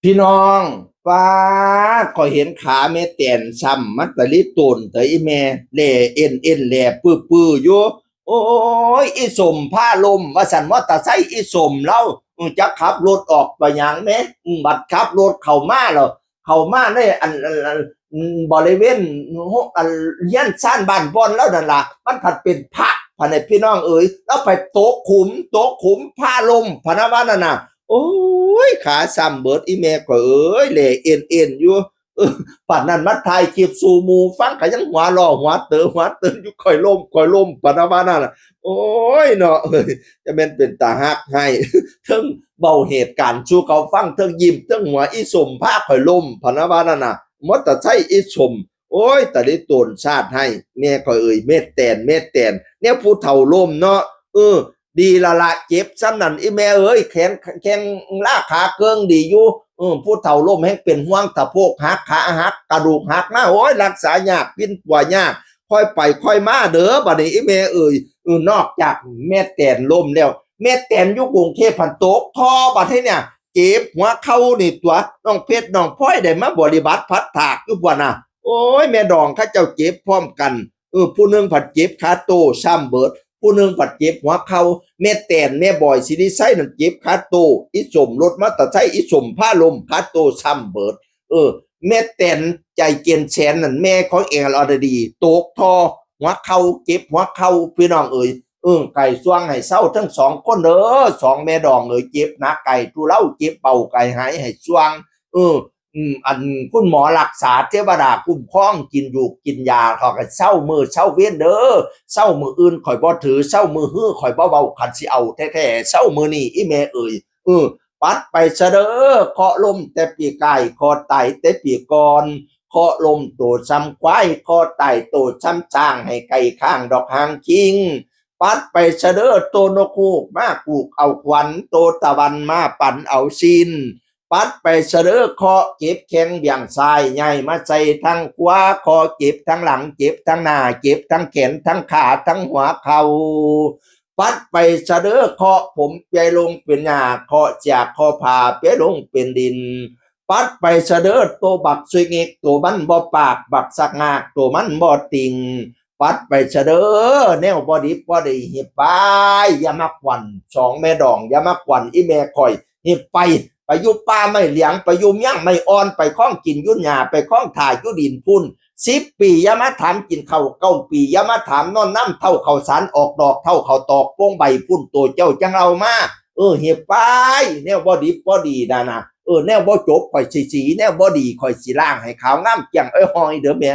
พี่น้องฟ้าก็เห็นขาแม่แตนซ้ำมันตะลิตุนแต่อีแม่แหล่เอ็นแหล่ปื้ออยู่โอ้ยอีสมผ้าลมว่าสันว่าตาไซอีสมเล่าจะขับรถออกไปยังแม่บัดขับรถเข้ามาแล้วเข้ามาในบริเวณอันย่านซ่านบ้านบอนแล้วนั่นล่ะมันผัดเป็นพระพะเนี่ยพี่น้องเอ๋ยแล้วไปโต๊ะขุมผ้าลมพะนะว่านั่นน่ะ โอ้ยขาซ้ำเบิดอีแม่ก็เอ้ยแหล่เอ็นอยู่ป่านนั้นมาถ่ายคลิปสู่หมู่ฟังก็ยังหัวล้อหัวเตออยู่ค่อยล้มปานว่านั่นน่ะโอ้ยเนาะเอ้ยจะแม่นเป็นตาฮักให้เทิงเว้าเหตุการณ์สู่เขาฟังเทิงยิ้มเทิงหัวอีสมพาค่อยล้มปานว่านั่นน่ะมอเตอร์ไซค์อีสมโอ้ยตะลิโตนชาติให้แม่ก็เอ้ยเม็ดแตนเนี่ยผู้เฒ่าล้มเนาะดีละเจ็บซ้ำนั่นอีแม่เอ้ยแขนลากขาเกิงดีอยู่ผู้เฒ่าล้มให้เป็นห่วงตะโพกหักขาหักกระดูกหักนะโอ้ยรักษายากปิ้นป่วยยากค่อยไปค่อยมาเด้อบัดนี้อีแม่เอ้ยนอกจากแม่แตนล้มแล้วแม่แตนอยู่กรุงเทพพันโตกทอบัดให้เนี่ยเจ็บหัวเข่านี่ตัวน้องเพชรน้องพลอยได้มาบริบัติพัดถากอยู่บ่น่ะโอ้ยแม่ดองเขาเจ้าเจ็บพร้อมกันผู้นึงผัดเจ็บขาโตซ้ำเบิดผู้หนึ่งผัดเจ็บหัวเข่าแม่แตนแม่บอยสิริไซนั่นเจ็บขาโตอีสมรถมาตะไซอีสมผ้าลมขาโตซ้ำเบิดแม่แตนใจเกียนแสนนั่นแม่ของเองอรดีโตกทอหัวเข่าเจ็บหัวเข่าพี่น้องเอ๋ยไก่สวงให้เศร้าทั้งสองคนเด้อสองแม่ดองเอ๋ยเจ็บนะไก่ทุเล่าเจ็บเป่าไก่หายให้สวงอันคุณหมอรักษาเทวดาคุ้มครองกินอยู่กินยาเขาก็เศร้ามือเศร้าเว้นเด้อเศร้ามืออื่นข่อยบ่ถือเศร้ามือฮื้อข่อยบ่เบาคันสิเอาแท้ๆเศร้ามือนี่อีแม่เอ่ยปัดไปซะเด้อเคาะลมแต่ปีกายคอไตแต่ปีก่อนเคาะลมโตซ้ำควายคอไตโตซ้ำจ้างให้ไก่ข้างดอกหางคิงปัดไปซะเด้อโตนกฮูกมากูกเอาควันโตตะวันมาปั่นเอาซินปัดไปเสดอคอเจ็บแข้งเบี่ยงซ้ายใหญ่มาใส่ทั้งขวาคอเจ็บทั้งหลังเจ็บทั้งหน้าเจ็บทั้งแขนทั้งขาทั้งหัวเข่าปัดไปเสดอคอผมเปียลงเป็นหญ้าคอจากคอผ่าเปียลงเป็นดินปัดไปเสดอตัวบักสวยเงกตัวมันบ่ปากบักสักงากตัวมันบ่ติงปัดไปเสดอแนวบ่ดิบบ่ได้เฮ็ดไปอย่ามาควันสองแม่ดองอย่ามาควันอีแม่ข่อยเฮ็ดไปอยู่ป่าไม่เหลียงไปอยู่ย่างไม่อ่อนไปข้องกินยุ่นหยาไปข้องถ่ายยุ่ดินพุ่น10 ปียามาถามกินข้าว9 ปียามาถามนอนน้ำเท่าข้าวสารออกดอกเท่าข้าวตอกโป้งใบพุ่นตัวเจ้าจังเอามาเหียบไปแนวบอดีนะแนวบ่จบข่อยสีแนวบอดีข่อยสีล่างให้ขาวงามเกียงหอยเด้อแม่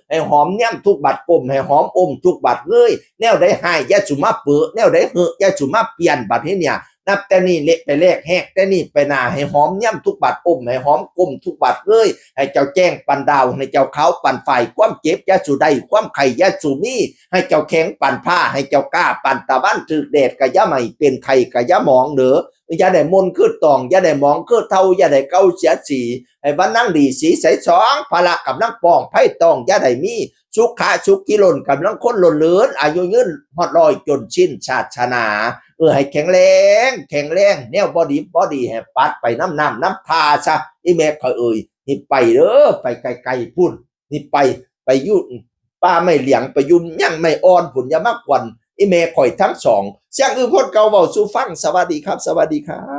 ให้หอมแย้มทุกบัดกลมให้หอมอมทุกบัดเงยแนวได้หายยาสุมาเปื้อแนวได้เหอะยาสุมาเปลี่ยนบัดให้เนี่ยนับแต่นี่เละไปแลกแหกแต่นี่ไปหน้าให้หอมย่ำทุกบาทอมให้หอมกลมทุกบาทเลยให้เจ้าแจ้งปันดาวให้เจ้าเขาปันไฟความเจ็บยาสูใดความไข่ยาสูมีให้เจ้าแข็งปันผ้าให้เจ้ากล้าปันตะวันถือแดดกะยะใหม่เป็นไข่กะยะหมองเด้ออย่าได้มนคือตองอย่าได้มองคือเท่าอย่าได้เก้าเสียสีให้วันนั่งดีสีใสสองพละกับนั่งปองไพ่ตองอย่าได้มีสุขาสุกิลนกับนั่งคนหล่นเลือนอายุยืนฮอดลอยจนชิ้นชาติชนาให้แข็งแรงแนวบอดีให้ปัดไปน้ำทาซะอีแม่ข่อยนี่ไปเด้อไปไกลๆพุ่นนี่ไปยุ่นป้าไม่เหลียงไปยุ่นยั่งไม่อ่อนพุ่นอย่ามากกวนอีแม่ข่อยทั้งสองเสียงพ่นเก่าเว้าสู่ฟังสวัสดีครับ